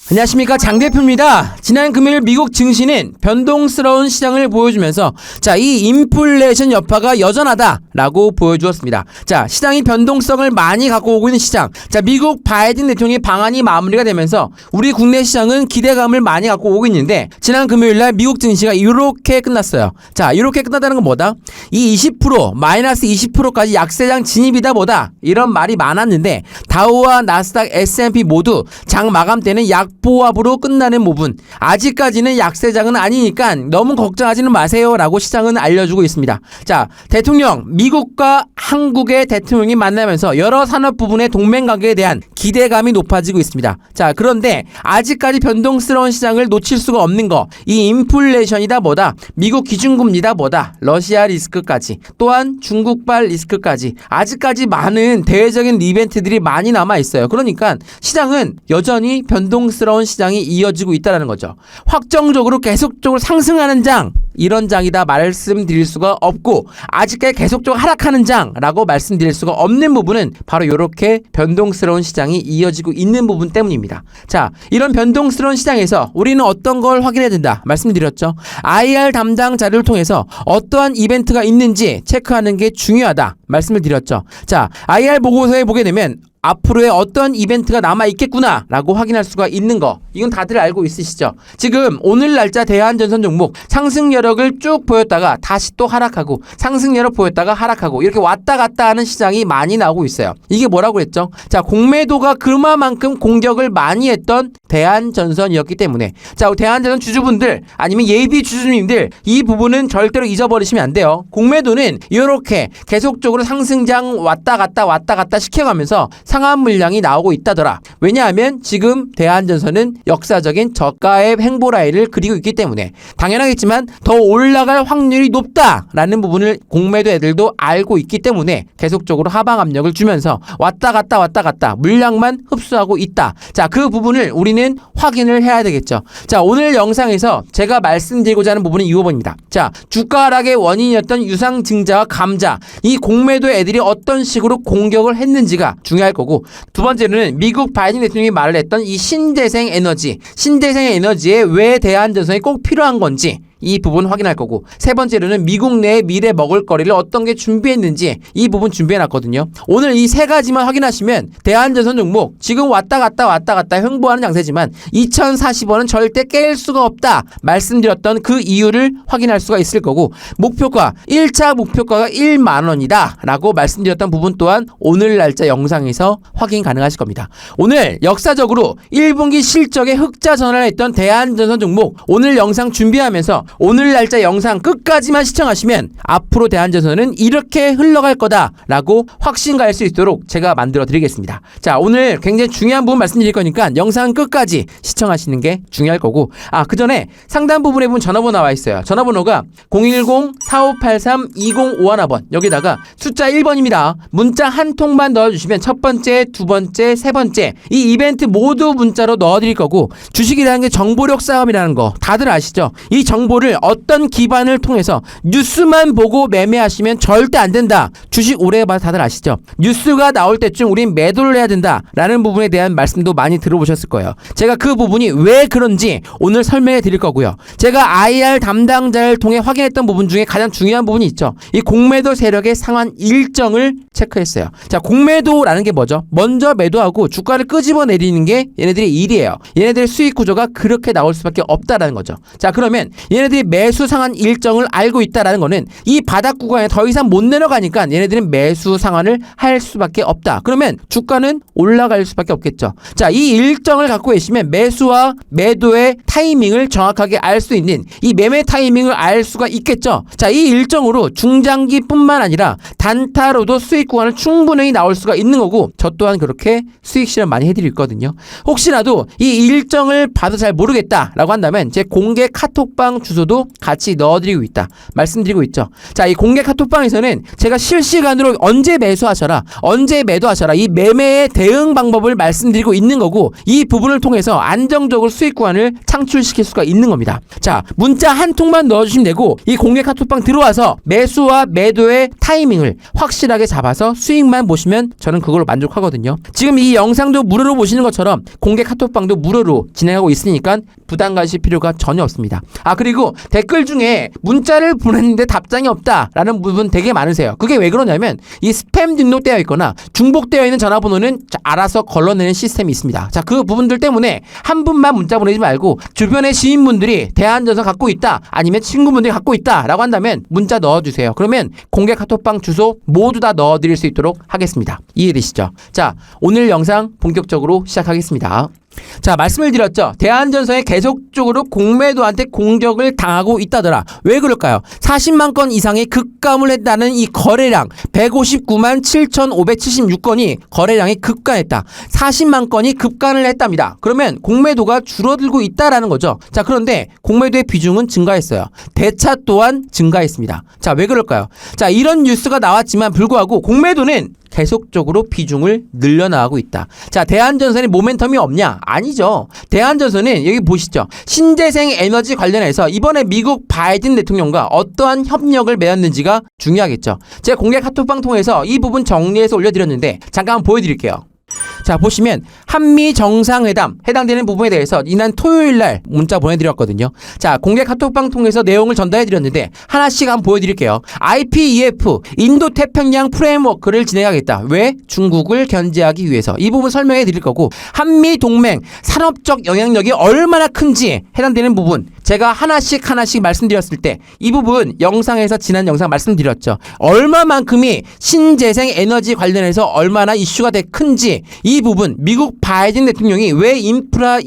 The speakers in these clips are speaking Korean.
안녕하십니까, 장 대표입니다. 지난 금요일 미국 증시는 변동스러운 시장을 보여주면서 이 인플레이션 여파가 여전하다라고 보여주었습니다. 시장이 변동성을 많이 갖고 오고 있는 시장. 미국 바이든 대통령의 방안이 마무리가 되면서 우리 국내 시장은 기대감을 많이 갖고 오고 있는데, 지난 금요일 날 미국 증시가 이렇게 끝났어요. 이렇게 끝났다는 건 뭐다? 이 20%, 마이너스 20%까지 약세장 진입이다 뭐다, 이런 말이 많았는데, 다우와 나스닥, S&P 모두 장 마감 때는 약보합으로 끝나는 부분, 아직까지는 약세장은 아니니까 너무 걱정하지는 마세요 라고 시장은 알려주고 있습니다. 대통령, 미국과 한국의 대통령이 만나면서 여러 산업 부분의 동맹관계에 대한 기대감이 높아지고 있습니다. 그런데 아직까지 변동스러운 시장을 놓칠 수가 없는 거, 이 인플레이션이다 뭐다, 미국 기준금리다 뭐다, 러시아 리스크까지, 또한 중국발 리스크까지, 아직까지 많은 대외적인 이벤트들이 많이 남아 있어요. 그러니까 시장은 여전히 변동스러운 시장이 이어지고 있다는 거죠. 확정적으로 계속적으로 상승하는 장, 이런 장이다 말씀드릴 수가 없고, 아직까지 계속적으로 하락하는 장라고 말씀드릴 수가 없는 부분은 바로 이렇게 변동스러운 시장이 이어지고 있는 부분 때문입니다. 이런 변동스러운 시장에서 우리는 어떤 걸 확인해야 된다 말씀드렸죠. IR 담당 자료를 통해서 어떠한 이벤트가 있는지 체크하는 게 중요하다 말씀을 드렸죠. IR 보고서에 보게 되면 앞으로의 어떤 이벤트가 남아있겠구나 라고 확인할 수가 있는 거, 이건 다들 알고 있으시죠? 지금 오늘 날짜 대한전선 종목 상승 여력을 쭉 보였다가 다시 또 하락하고, 상승 여력 보였다가 하락하고, 이렇게 왔다 갔다 하는 시장이 많이 나오고 있어요. 이게 뭐라고 했죠? 공매도가 그만큼 공격을 많이 했던 대한전선이었기 때문에, 대한전선 주주분들 아니면 예비 주주님들, 이 부분은 절대로 잊어버리시면 안 돼요. 공매도는 이렇게 계속적으로 상승장 왔다 갔다 시켜가면서 상한 물량이 나오고 있다더라. 왜냐하면 지금 대한전선은 역사적인 저가의 횡보 라인을 그리고 있기 때문에 당연하겠지만 더 올라갈 확률이 높다라는 부분을 공매도 애들도 알고 있기 때문에 계속적으로 하방 압력을 주면서 왔다 갔다 물량만 흡수하고 있다. 그 부분을 우리는 확인을 해야 되겠죠. 오늘 영상에서 제가 말씀드리고자 하는 부분은 이 부분입니다. 주가 하락의 원인이었던 유상증자와 감자, 이 공매도 애들이 어떤 식으로 공격을 했는지가 중요할 거고, 두 번째로는 미국 바이든 대통령이 말을 했던 이 신재생 에너지에 왜 대한전선이 꼭 필요한 건지, 이 부분 확인할 거고, 세 번째로는 미국 내의 미래 먹을거리를 어떤 게 준비했는지, 이 부분 준비해놨거든요. 오늘 이 세 가지만 확인하시면 대한전선 종목 지금 왔다 갔다 횡보하는 장세지만 2040원은 절대 깰 수가 없다 말씀드렸던 그 이유를 확인할 수가 있을 거고, 목표가 1차 목표가가 1만원이다 라고 말씀드렸던 부분 또한 오늘 날짜 영상에서 확인 가능하실 겁니다. 오늘 역사적으로 1분기 실적에 흑자 전환을 했던 대한전선 종목, 오늘 영상 준비하면서 오늘 날짜 영상 끝까지만 시청하시면 앞으로 대한전선은 이렇게 흘러갈 거다라고 확신 갈 수 있도록 제가 만들어 드리겠습니다. 오늘 굉장히 중요한 부분 말씀드릴 거니까 영상 끝까지 시청하시는 게 중요할 거고, 그 전에 상단 부분에 보면 전화번호 나와 있어요. 전화번호가 010-4583-2051번, 여기다가 숫자 1번입니다. 문자 한 통만 넣어주시면 첫 번째, 두 번째, 세 번째, 이 이벤트 모두 문자로 넣어드릴 거고, 주식이라는 게 정보력 싸움이라는 거 다들 아시죠? 이 정보를 어떤 기반을 통해서 뉴스만 보고 매매하시면 절대 안 된다. 주식 오래 해봐서 다들 아시죠? 뉴스가 나올 때쯤 우린 매도를 해야 된다라는 부분에 대한 말씀도 많이 들어보셨을 거예요. 제가 그 부분이 왜 그런지 오늘 설명해 드릴 거고요. 제가 IR 담당자를 통해 확인했던 부분 중에 가장 중요한 부분이 있죠. 이 공매도 세력의 상환 일정을 체크했어요. 공매도라는 게 뭐죠? 먼저 매도하고 주가를 끄집어 내리는 게 얘네들의 일이에요. 얘네들의 수익 구조가 그렇게 나올 수밖에 없다라는 거죠. 그러면 얘네들이 매수 상한 일정을 알고 있다라는 거는 이 바닥 구간에 더 이상 못 내려가니까 얘네들은 매수 상한을 할 수밖에 없다. 그러면 주가는 올라갈 수밖에 없겠죠. 이 일정을 갖고 계시면 매수와 매도의 타이밍을 정확하게 알 수 있는, 이 매매 타이밍을 알 수가 있겠죠. 이 일정으로 중장기뿐만 아니라 단타로도 수익 구간을 충분히 나올 수가 있는 거고, 저 또한 그렇게 수익 실현 많이 해드릴 거거든요. 혹시라도 이 일정을 봐도 잘 모르겠다라고 한다면 제 공개 카톡방 주소 주소도 같이 넣어드리고 있다 말씀드리고 있죠. 자, 이 공개 카톡방에서는 제가 실시간으로 언제 매수하셔라, 언제 매도하셔라, 이 매매의 대응 방법을 말씀드리고 있는 거고, 이 부분을 통해서 안정적으로 수익 구간을 창출시킬 수가 있는 겁니다. 자, 문자 한 통만 넣어주시면 되고, 이 공개 카톡방 들어와서 매수와 매도의 타이밍을 확실하게 잡아서 수익만 보시면 저는 그걸로 만족하거든요. 지금 이 영상도 무료로 보시는 것처럼 공개 카톡방도 무료로 진행하고 있으니까 부담 가실 필요가 전혀 없습니다. 아, 그리고 댓글 중에 문자를 보냈는데 답장이 없다라는 부분 되게 많으세요. 그게 왜 그러냐면 이 스팸 등록되어 있거나 중복되어 있는 전화번호는 알아서 걸러내는 시스템이 있습니다. 자, 그 부분들 때문에 한 분만 문자 보내지 말고 주변의 지인분들이 대한전선 갖고 있다, 아니면 친구분들이 갖고 있다 라고 한다면 문자 넣어주세요. 그러면 공개 카톡방 주소 모두 다 넣어드릴 수 있도록 하겠습니다. 이해되시죠? 자, 오늘 영상 본격적으로 시작하겠습니다. 자, 말씀을 드렸죠. 대한전선이 계속적으로 공매도한테 공격을 당하고 있다더라. 왜 그럴까요? 40만 건 이상의 급감을 했다는 이 거래량 159만 7,576건이 거래량이 급감했다. 40만 건이 급감을 했답니다. 그러면 공매도가 줄어들고 있다라는 거죠. 자, 그런데 공매도의 비중은 증가했어요. 대차 또한 증가했습니다. 자, 왜 그럴까요? 자, 이런 뉴스가 나왔지만 불구하고 공매도는 계속적으로 비중을 늘려나가고 있다. 자, 대한전선이 모멘텀이 없냐? 아니죠. 대한전선은 여기 보시죠. 신재생 에너지 관련해서 이번에 미국 바이든 대통령과 어떠한 협력을 맺었는지가 중요하겠죠. 제가 공개 카톡방 통해서 이 부분 정리해서 올려드렸는데 잠깐 한번 보여드릴게요. 자, 보시면 한미 정상회담 해당되는 부분에 대해서 지난 토요일날 문자 보내드렸거든요. 자, 공개 카톡방 통해서 내용을 전달해드렸는데 하나씩 한번 보여드릴게요. IPEF 인도태평양 프레임워크를 진행하겠다. 왜? 중국을 견제하기 위해서. 이 부분 설명해 드릴 거고, 한미 동맹 산업적 영향력이 얼마나 큰지 해당되는 부분 제가 하나씩 말씀드렸을 때 이 부분 영상에서 지난 영상 말씀드렸죠. 얼마만큼이 신재생 에너지 관련해서 얼마나 이슈가 되 큰지, 이 부분 미국 바이든 대통령이 왜 인프라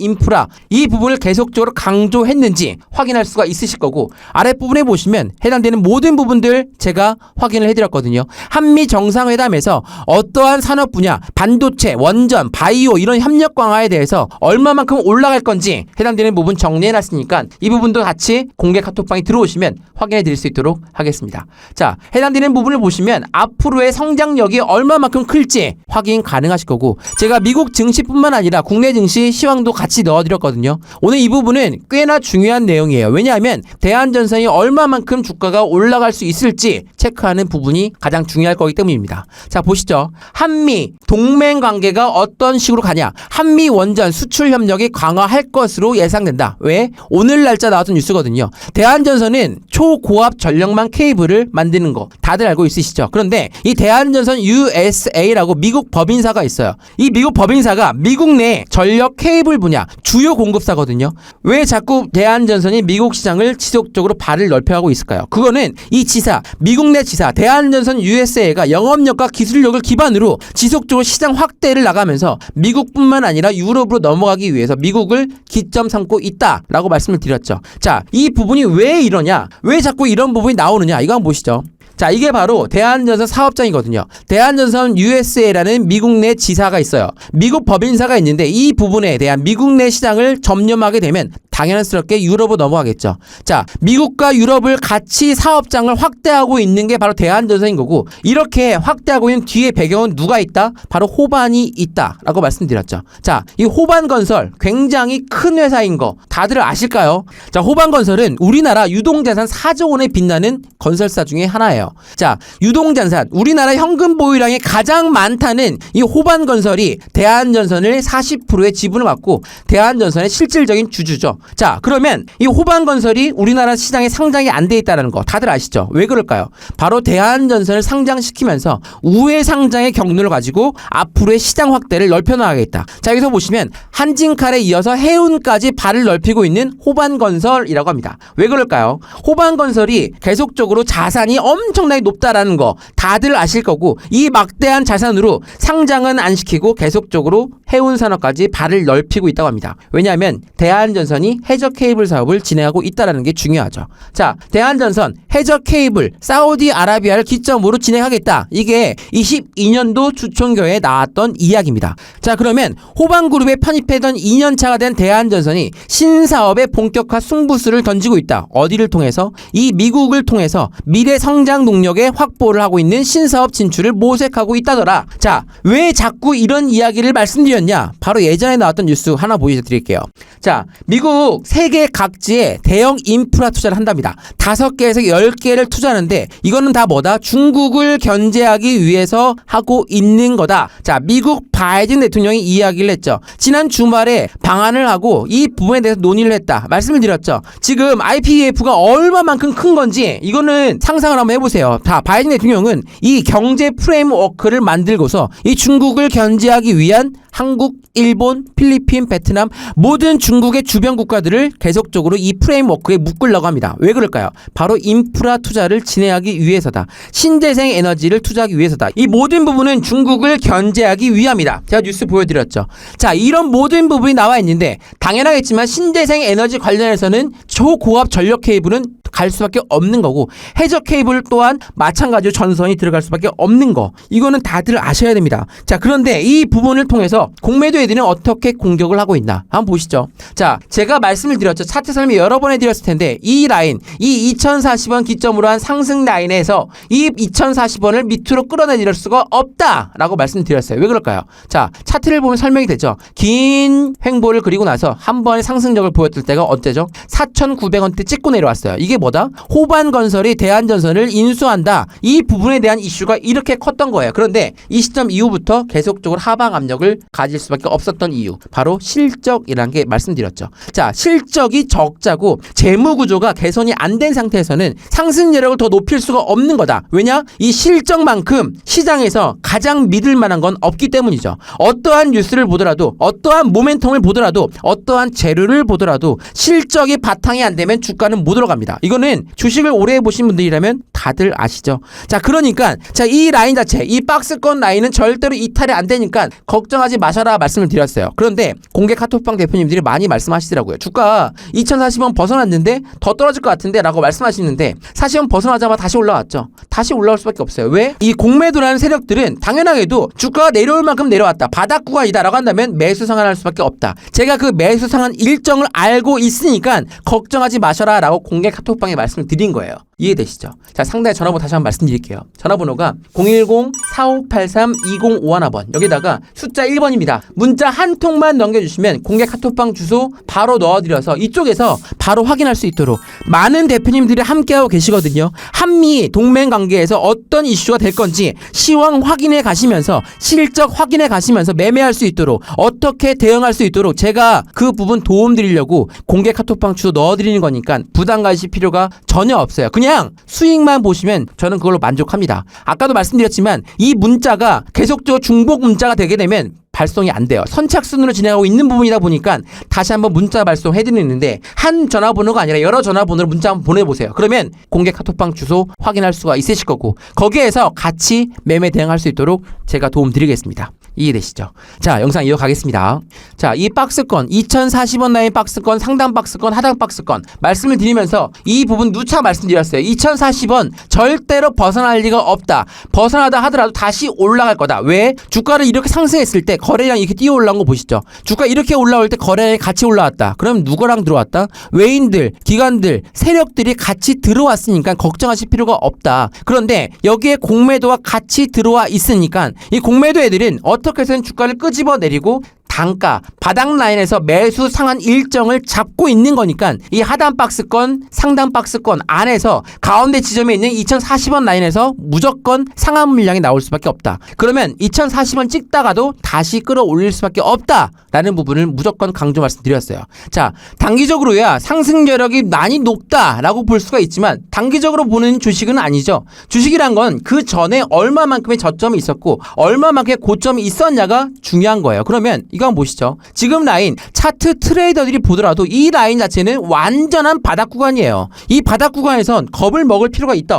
이 부분을 계속적으로 강조했는지 확인할 수가 있으실 거고, 아랫부분에 보시면 해당되는 모든 부분들 제가 확인을 해드렸거든요. 한미 정상회담에서 어떠한 산업 분야, 반도체, 원전, 바이오 이런 협력 강화에 대해서 얼마만큼 올라갈 건지 해당되는 부분 정리해놨으니까 이 부분도 같이 공개 카톡방에 들어오시면 확인해 드릴 수 있도록 하겠습니다. 자, 해당되는 부분을 보시면 앞으로의 성장력이 얼마만큼 클지 확인 가능하실 거고, 제가 미국 증시뿐만 아니라 국내 증시 시황도 같이 넣어드렸거든요. 오늘 이 부분은 꽤나 중요한 내용이에요. 왜냐하면 대한전선이 얼마만큼 주가가 올라갈 수 있을지 체크하는 부분이 가장 중요할 거기 때문입니다. 자, 보시죠. 한미 동맹 관계가 어떤 식으로 가냐. 한미 원전 수출 협력이 강화할 것으로 예상된다. 왜? 오늘 날짜 나왔던 뉴스거든요. 대한전선은 초고압 전력망 케이블을 만드는 거 다들 알고 있으시죠? 그런데 이 대한전선 USA라고 미국 법인사가 있어요. 이 미국 법인사가 미국 내 전력 케이블 분야 주요 공급사거든요. 왜 자꾸 대한전선이 미국 시장을 지속적으로 발을 넓혀가고 있을까요? 그거는 이 지사, 미국 내 지사 대한전선 USA가 영업력과 기술력을 기반으로 지속적으로 시장 확대를 나가면서 미국뿐만 아니라 유럽으로 넘어가기 위해서 미국을 기점 삼고 있다라고 말씀을 드렸죠. 자, 이 부분이 왜 이러냐? 왜 자꾸 이런 부분이 나오느냐? 이거 한번 보시죠. 자, 이게 바로 대한전선 사업장이거든요. 대한전선 USA라는 미국 내 지사가 있어요. 미국 법인사가 있는데 이 부분에 대한 미국 내 시장을 점령하게 되면 당연스럽게 유럽으로 넘어가겠죠. 자, 미국과 유럽을 같이 사업장을 확대하고 있는 게 바로 대한전선인 거고, 이렇게 확대하고 있는 뒤에 배경은 누가 있다? 바로 호반이 있다라고 말씀드렸죠. 자, 이 호반건설 굉장히 큰 회사인 거 다들 아실까요? 자, 호반건설은 우리나라 유동자산 4조 원에 빛나는 건설사 중에 하나예요. 자, 유동자산, 우리나라 현금 보유량이 가장 많다는 이 호반건설이 대한전선을 40%의 지분을 갖고 대한전선의 실질적인 주주죠. 자, 그러면 이 호반건설이 우리나라 시장에 상장이 안 돼 있다는 거 다들 아시죠? 왜 그럴까요? 바로 대한전선을 상장시키면서 우회 상장의 경로를 가지고 앞으로의 시장 확대를 넓혀나가겠다. 자, 여기서 보시면 한진칼에 이어서 해운까지 발을 넓히고 있는 호반건설이라고 합니다. 왜 그럴까요? 호반건설이 계속적으로 자산이 엄청나게 높다라는 거 다들 아실 거고, 이 막대한 자산으로 상장은 안 시키고 계속적으로 해운 산업까지 발을 넓히고 있다고 합니다. 왜냐하면 대한전선이 해저 케이블 사업을 진행하고 있다는 게 중요하죠. 자, 대한전선 해저 케이블 사우디아라비아를 기점으로 진행하겠다. 이게 22년도 주총교회에 나왔던 이야기입니다. 자, 그러면 호방그룹에 편입하던 2년차가 된 대한전선이 신사업의 본격화 승부수를 던지고 있다. 어디를 통해서? 이 미국을 통해서 미래 성장 동력의 확보를 하고 있는 신사업 진출을 모색하고 있다더라. 자, 왜 자꾸 이런 이야기를 말씀드렸냐? 바로 예전에 나왔던 뉴스 하나 보여드릴게요. 자, 미국 세계 각지에 대형 인프라 투자를 한답니다. 5개에서 10개를 투자하는데 이거는 다 뭐다? 중국을 견제하기 위해서 하고 있는 거다. 자, 미국 바이든 대통령이 이야기를 했죠. 지난 주말에 방한을 하고 이 부분에 대해서 논의를 했다. 말씀을 드렸죠. 지금 IPEF가 얼마만큼 큰 건지 이거는 상상을 한번 해보세요. 자, 바이든 대통령은 이 경제 프레임워크를 만들고서 이 중국을 견제하기 위한 한국, 일본, 필리핀, 베트남 모든 중국의 주변 국가들을 계속적으로 이 프레임워크에 묶으려고 합니다. 왜 그럴까요? 바로 인프라 투자를 진행하기 위해서다. 신재생 에너지를 투자하기 위해서다. 이 모든 부분은 중국을 견제하기 위함이다. 제가 뉴스 보여드렸죠. 자, 이런 모든 부분이 나와 있는데 당연하겠지만 신재생 에너지 관련해서는 초고압 전력 케이블은 갈 수밖에 없는 거고 해저 케이블 또한 마찬가지로 전선이 들어갈 수밖에 없는 거. 이거는 다들 아셔야 됩니다. 자, 그런데 이 부분을 통해서 공매도 애들은 어떻게 공격을 하고 있나 한번 보시죠. 자, 제가 말씀을 드렸죠. 차트 설명 여러 번 해드렸을 텐데 이 라인, 이 2040원 기점으로 한 상승 라인에서 이 2040원을 밑으로 끌어내릴 수가 없다라고 말씀드렸어요. 왜 그럴까요? 자, 차트를 보면 설명이 되죠. 긴 횡보를 그리고 나서 한 번의 상승력을 보였을 때가 언제죠? 4,900원대 찍고 내려왔어요. 이게 뭐다? 호반건설이 대한전선을 인수한다. 이 부분에 대한 이슈가 이렇게 컸던 거예요. 그런데 이 시점 이후부터 계속적으로 하방 압력을 가질 수밖에 없었던 이유, 바로 실적이라는 게 말씀드렸죠. 자, 실적이 적자고 재무 구조가 개선이 안 된 상태에서는 상승 여력을 더 높일 수가 없는 거다. 왜냐? 이 실적만큼 시장에서 가장 믿을 만한 건 없기 때문이죠. 어떠한 뉴스를 보더라도, 어떠한 모멘텀을 보더라도, 어떠한 재료를 보더라도 실적이 바탕이 안 되면 주가는 못 올라갑니다. 이거는 주식을 오래 해보신 분들이라면 다들 아시죠. 자, 그러니까 자, 이 라인 자체, 이 박스권 라인은 절대로 이탈이 안 되니까 걱정하지 마셔라 말씀을 드렸어요. 그런데 공개 카톡방 대표님들이 많이 말씀하시더라고요. 주가 2040원 벗어났는데 더 떨어질 것 같은데 라고 말씀하시는데 40원 벗어나자마자 다시 올라왔죠. 다시 올라올 수밖에 없어요. 왜? 이 공매도라는 세력들은 당연하게도 주가가 내려올 만큼 내려왔다. 바닥 구간이다 라고 한다면 매수 상한할 수밖에 없다. 제가 그 매수 상한 일정을 알고 있으니까 걱정하지 마셔라 라고 공개 카톡방에 말씀을 드린 거예요. 이해되시죠? 자, 상단에 전화번호 다시 한번 말씀드릴게요. 전화번호가 010-4583-2051번. 여기다가 숫자 1번입니다. 문자 한 통만 넘겨주시면 공개 카톡방 주소 바로 넣어드려서 이쪽에서 바로 확인할 수 있도록 많은 대표님들이 함께하고 계시거든요. 한미 동맹 관계에서 어떤 이슈가 될 건지 시황 확인해 가시면서 실적 확인해 가시면서 매매할 수 있도록 어떻게 대응할 수 있도록 제가 그 부분 도움 드리려고 공개 카톡방 주소 넣어드리는 거니까 부담 가실 필요가 전혀 없어요. 그냥 수익만 보시면 저는 그걸로 만족합니다. 아까도 말씀드렸지만 이 문자가 계속적으로 중복 문자가 되게 되면 발송이 안 돼요. 선착순으로 진행하고 있는 부분이다 보니까 다시 한번 문자 발송해드리는데 한 전화번호가 아니라 여러 전화번호로 문자 한번 보내보세요. 그러면 공개 카톡방 주소 확인할 수가 있으실 거고 거기에서 같이 매매 대응할 수 있도록 제가 도움 드리겠습니다. 이해되시죠? 자, 영상 이어가겠습니다. 자, 이 박스권 2040원 라인 박스권, 상단 박스권, 하단 박스권 말씀을 드리면서 이 부분 누차 말씀드렸어요. 2040원 절대로 벗어날 리가 없다. 벗어나다 하더라도 다시 올라갈 거다. 왜? 주가를 이렇게 상승했을 때 거래량 이렇게 뛰어 올라온 거 보시죠. 주가 이렇게 올라올 때 거래량이 같이 올라왔다. 그럼 누구랑 들어왔다? 외인들, 기관들, 세력들이 같이 들어왔으니까 걱정하실 필요가 없다. 그런데 여기에 공매도와 같이 들어와 있으니까 이 공매도 애들은 어떻게 해서든 주가를 끄집어 내리고 단가, 바닥 라인에서 매수 상한 일정을 잡고 있는 거니까 이 하단 박스권, 상단 박스권 안에서 가운데 지점에 있는 2040원 라인에서 무조건 상한 물량이 나올 수밖에 없다. 그러면 2040원 찍다가도 다시 끌어올릴 수밖에 없다라는 부분을 무조건 강조 말씀드렸어요. 자, 단기적으로야 상승 여력이 많이 높다라고 볼 수가 있지만 단기적으로 보는 주식은 아니죠. 주식이란 건 그 전에 얼마만큼의 저점이 있었고 얼마만큼의 고점이 있었냐가 중요한 거예요. 그러면 이거 한번 보시죠. 지금 라인 차트 트레이더들이 보더라도 이 라인 자체는 완전한 바닥 구간이에요. 이 바닥 구간에선 겁을 먹을 필요가 있다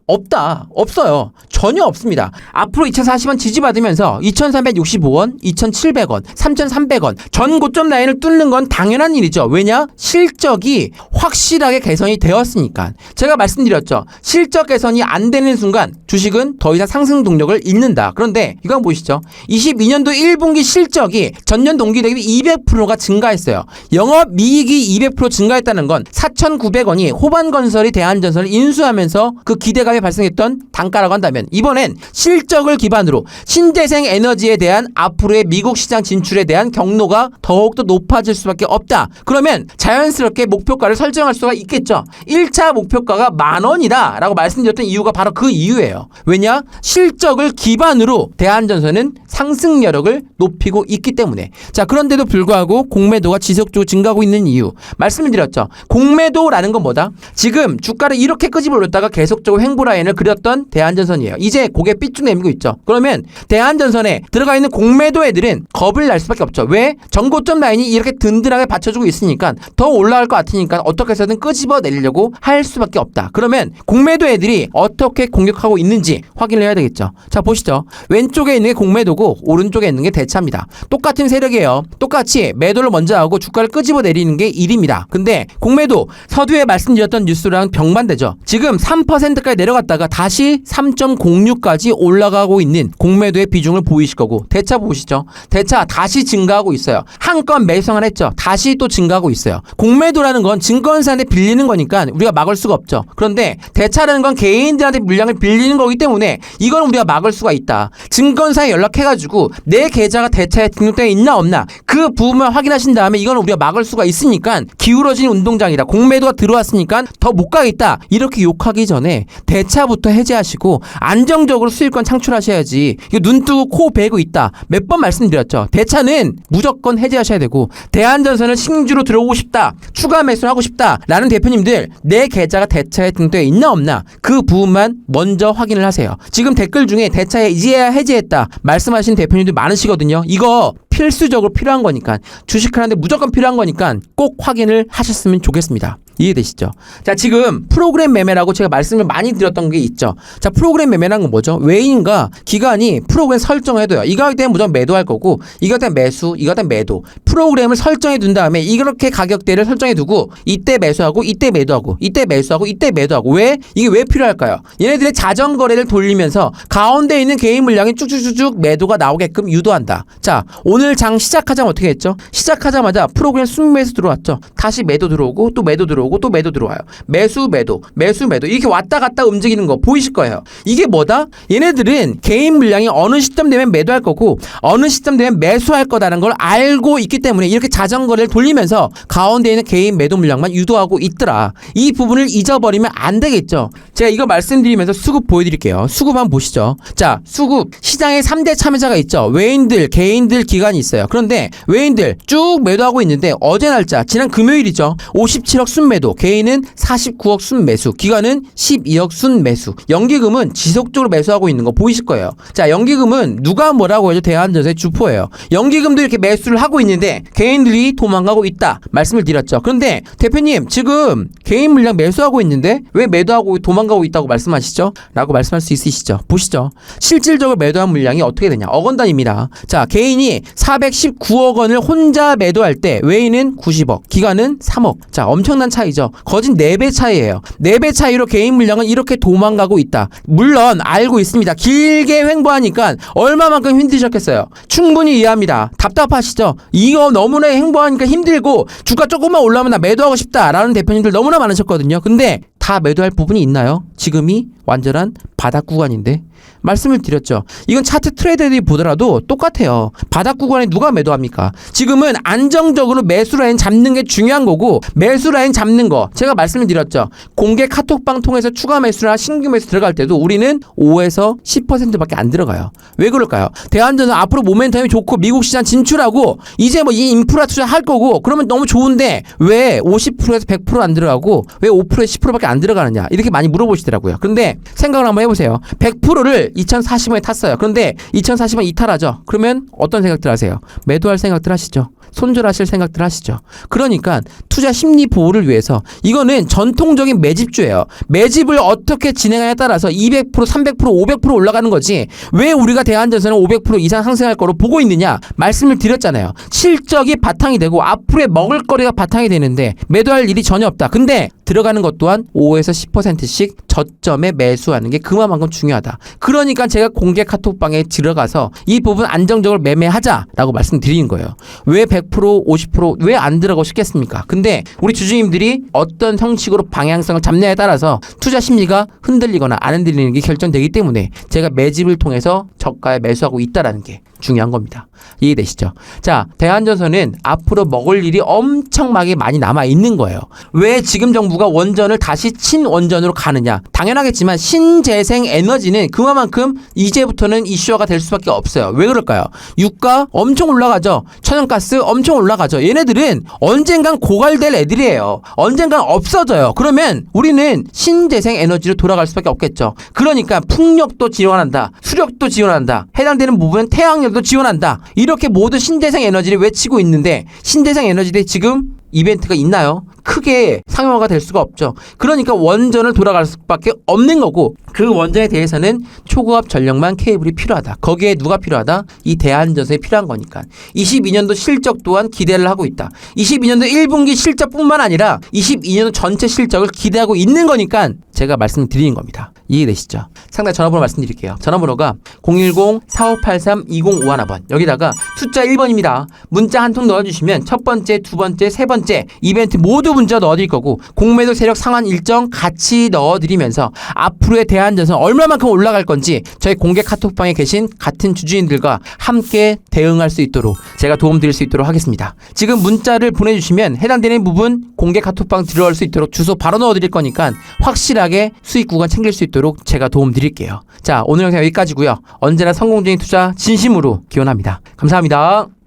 없다? 없어요. 전혀 없습니다. 앞으로 2040원 지지받으면서 2365원, 2700원, 3300원 전 고점 라인을 뚫는 건 당연한 일이죠. 왜냐? 실적이 확실하게 개선이 되었으니까. 제가 말씀드렸죠. 실적 개선이 안 되는 순간 주식은 더 이상 상승 동력을 잃는다. 그런데 이거 한번 보시죠. 22년도 1분기 실적이 전년 동기 대비 200%가 증가했어요. 영업이익이 200% 증가했다는 건 4,900원이 호반건설이 대한전선을 인수하면서 그 기대감이 발생했던 단가라고 한다면 이번엔 실적을 기반으로 신재생 에너지에 대한 앞으로의 미국 시장 진출에 대한 경로가 더욱더 높아질 수밖에 없다. 그러면 자연스럽게 목표가를 설정할 수가 있겠죠. 1차 목표가가 10,000원이다 라고 말씀드렸던 이유가 바로 그 이유예요. 왜냐? 실적을 기반으로 대한전선은 상승 여력을 높이고 있기 때문에. 자, 그런데도 불구하고 공매도가 지속적으로 증가하고 있는 이유 말씀을 드렸죠. 공매도라는 건 뭐다? 지금 주가를 이렇게 끄집어 올렸다가 계속적으로 횡보 라인을 그렸던 대한전선이에요. 이제 고개 삐쭉 내밀고 있죠. 그러면 대한전선에 들어가 있는 공매도 애들은 겁을 날 수밖에 없죠. 왜? 전고점 라인이 이렇게 든든하게 받쳐주고 있으니까 더 올라갈 것 같으니까 어떻게 해서든 끄집어 내리려고 할 수밖에 없다. 그러면 공매도 애들이 어떻게 공격하고 있는지 확인을 해야 되겠죠. 자, 보시죠. 왼쪽에 있는 게 공매도고 오른쪽에 있는 게 대차입니다. 똑같은 세력이에요. 똑같이 매도를 먼저 하고 주가를 끄집어 내리는 게 일입니다. 근데 공매도 서두에 말씀드렸던 뉴스랑 병반대죠. 지금 3%까지 내려갔다가 다시 3.06까지 올라가고 있는 공매도의 비중을 보이실 거고, 대차 보시죠. 대차 다시 증가하고 있어요. 한 건 매수를 했죠. 다시 또 증가하고 있어요. 공매도라는 건 증권사한테 빌리는 거니까 우리가 막을 수가 없죠. 그런데 대차라는 건 개인들한테 물량을 빌리는 거기 때문에 이건 우리가 막을 수가 있다. 증권사에 연락해가지고 내 계좌가 대차에 등록되어 있나 없나 그 부분만 확인하신 다음에 이건 우리가 막을 수가 있으니까 기울어진 운동장이다. 공매도가 들어왔으니까 더 못 가겠다. 이렇게 욕하기 전에 대차부터 해제하시고 안정적으로 수익권 창출하셔야지. 이거 눈 뜨고 코 베고 있다. 몇 번 말씀드렸죠. 대차는 무조건 해제하셔야 되고, 대한전선을 신주로 들어오고 싶다, 추가 매수를 하고 싶다 라는 대표님들, 내 계좌가 대차에 등록되어 있나 없나 그 부분만 먼저 확인을 하세요. 지금 댓글 중에 대차에 이제야 해제했다 말씀하시는 대표님들 많으시거든요. 이거 필수적으로 필요한 거니까, 주식하는데 무조건 필요한 거니까 꼭 확인을 하셨으면 좋겠습니다. 이해되시죠? 자, 지금 프로그램 매매라고 제가 말씀을 많이 드렸던 게 있죠. 자, 프로그램 매매라는 건 뭐죠? 외인과 기관이 프로그램 설정해둬요. 이 가격대는 무조건 매도할 거고, 이 가격대는 매수, 이 가격대는 매도. 프로그램을 설정해 둔 다음에 이렇게 가격대를 설정해 두고 이때 매수하고 이때 매도하고 이때 매수하고 이때 매도하고. 왜? 이게 왜 필요할까요? 얘네들의 자전거래를 돌리면서 가운데 있는 개인 물량이 쭉쭉쭉쭉 매도가 나오게끔 유도한다. 자, 오늘 장 시작하자마자 어떻게 했죠? 시작하자마자 프로그램 순매수 들어왔죠. 다시 매도 들어오고 또 매도 들어오고 또 매도 들어와요. 매수 매도 매수 매도 이렇게 왔다 갔다 움직이는 거 보이실 거예요. 이게 뭐다? 얘네들은 개인 물량이 어느 시점 되면 매도할 거고 어느 시점 되면 매수할 거다라는 걸 알고 있기 때문에 이렇게 자전거를 돌리면서 가운데 있는 개인 매도 물량만 유도하고 있더라. 이 부분을 잊어버리면 안 되겠죠. 제가 이거 말씀드리면서 수급 보여드릴게요. 수급 한번 보시죠. 자, 수급 시장에 3대 참여자가 있죠. 외인들, 개인들, 기관이 있어요. 그런데 외인들 쭉 매도하고 있는데 어제 날짜 지난 금요일이죠. 57억 순매도, 개인은 49억 순매수, 기관은 12억 순매수. 연기금은 지속적으로 매수하고 있는 거 보이실 거예요. 자, 연기금은 누가 뭐라고 해도 대한전선의 주포예요. 연기금도 이렇게 매수를 하고 있는데 개인들이 도망가고 있다 말씀을 드렸죠. 그런데 대표님 지금 개인 물량 매수하고 있는데 왜 매도하고 도망가고 있다고 말씀하시죠? 라고 말씀할 수 있으시죠? 보시죠. 실질적으로 매도한 물량이 어떻게 되냐? 억원 단위입니다. 자, 개인이 419억 원을 혼자 매도할 때 외인은 90억, 기관은 3억. 자, 엄청난 차이죠. 거진 4배 차이예요. 4배 차이로 개인 물량은 이렇게 도망가고 있다. 물론 알고 있습니다. 길게 횡보하니까 얼마만큼 힘드셨겠어요. 충분히 이해합니다. 답답하시죠? 이거 너무나 횡보하니까 힘들고 주가 조금만 올라오면 나 매도하고 싶다라는 대표님들 너무나 많으셨거든요. 근데 다 매도할 부분이 있나요? 지금이 완전한 바닥 구간인데 말씀을 드렸죠. 이건 차트 트레이더들이 보더라도 똑같아요. 바닥 구간에 누가 매도합니까? 지금은 안정적으로 매수 라인 잡는 게 중요한 거고, 매수 라인 잡는 거 제가 말씀을 드렸죠. 공개 카톡방 통해서 추가 매수나 신규 매수 들어갈 때도 우리는 5에서 10%밖에 안 들어가요. 왜 그럴까요? 대한전선 앞으로 모멘텀이 좋고 미국 시장 진출하고 이제 뭐 이 인프라 투자 할 거고 그러면 너무 좋은데 왜 50%에서 100% 안 들어가고 왜 5%에서 10%밖에 안 들어가느냐 이렇게 많이 물어보시더라고요. 근데 생각을 한번 해보세요. 100%를 2040원에 탔어요. 그런데 2040원 이탈하죠. 그러면 어떤 생각들 하세요? 매도할 생각들 하시죠. 손절하실 생각들 하시죠. 그러니까 투자 심리 보호를 위해서 이거는 전통적인 매집주예요. 매집을 어떻게 진행하냐에 따라서 200%, 300%, 500% 올라가는 거지. 왜 우리가 대한전선은 500% 이상 상승할 거로 보고 있느냐? 말씀을 드렸잖아요. 실적이 바탕이 되고 앞으로의 먹을거리가 바탕이 되는데 매도할 일이 전혀 없다. 근데 들어가는 것 또한 5에서 10%씩 저점에 매수하는 게 그만큼 중요하다. 그러니까 제가 공개 카톡방에 들어가서 이 부분 안정적으로 매매하자라고 말씀드리는 거예요. 왜 100%, 50% 왜 안 들어가고 싶겠습니까? 근데 우리 주주님들이 어떤 형식으로 방향성을 잡냐에 따라서 투자 심리가 흔들리거나 안 흔들리는 게 결정되기 때문에 제가 매집을 통해서 저가에 매수하고 있다라는 게 중요한 겁니다. 이해되시죠? 자, 대한전선은 앞으로 먹을 일이 엄청 많이 남아 있는 거예요. 왜 지금 정부가 원전을 다시 친원전으로 가느냐? 당연하겠지만 신재생 에너지는 그만큼 이제부터는 이슈화가 될 수밖에 없어요. 왜 그럴까요? 유가 엄청 올라가죠. 천연가스 엄청 올라가죠. 얘네들은 언젠간 고갈될 애들이에요. 언젠간 없어져요. 그러면 우리는 신재생 에너지로 돌아갈 수밖에 없겠죠. 그러니까 풍력도 지원한다. 수력도 지원한다. 해당되는 부분은 태양열도 지원한다. 이렇게 모두 신재생 에너지를 외치고 있는데 신재생 에너지에 지금 이벤트가 있나요? 크게 상용화가 될 수가 없죠. 그러니까 원전을 돌아갈 수밖에 없는 거고 그 원전에 대해서는 초고압 전력만 케이블이 필요하다. 거기에 누가 필요하다? 이 대한전선이 필요한 거니까. 22년도 실적 또한 기대를 하고 있다. 22년도 1분기 실적뿐만 아니라 22년도 전체 실적을 기대하고 있는 거니까 제가 말씀드리는 겁니다. 이해되시죠? 상담 전화번호 말씀드릴게요. 전화번호가 010-4583-2051번 여기다가 숫자 1번입니다. 문자 한 통 넣어주시면 첫 번째, 두 번째, 세 번째 이벤트 모두 문자 넣어드릴 거고 공매도 세력 상환 일정 같이 넣어드리면서 앞으로의 대한전선 얼마만큼 올라갈 건지 저희 공개 카톡방에 계신 같은 주주인들과 함께 대응할 수 있도록 제가 도움드릴 수 있도록 하겠습니다. 지금 문자를 보내주시면 해당되는 부분 공개 카톡방 들어갈 수 있도록 주소 바로 넣어드릴 거니까 확실하게 수익 구간 챙길 수 있도록 제가 도움드릴게요. 자, 오늘 영상 여기까지고요. 언제나 성공적인 투자 진심으로 기원합니다. 감사합니다.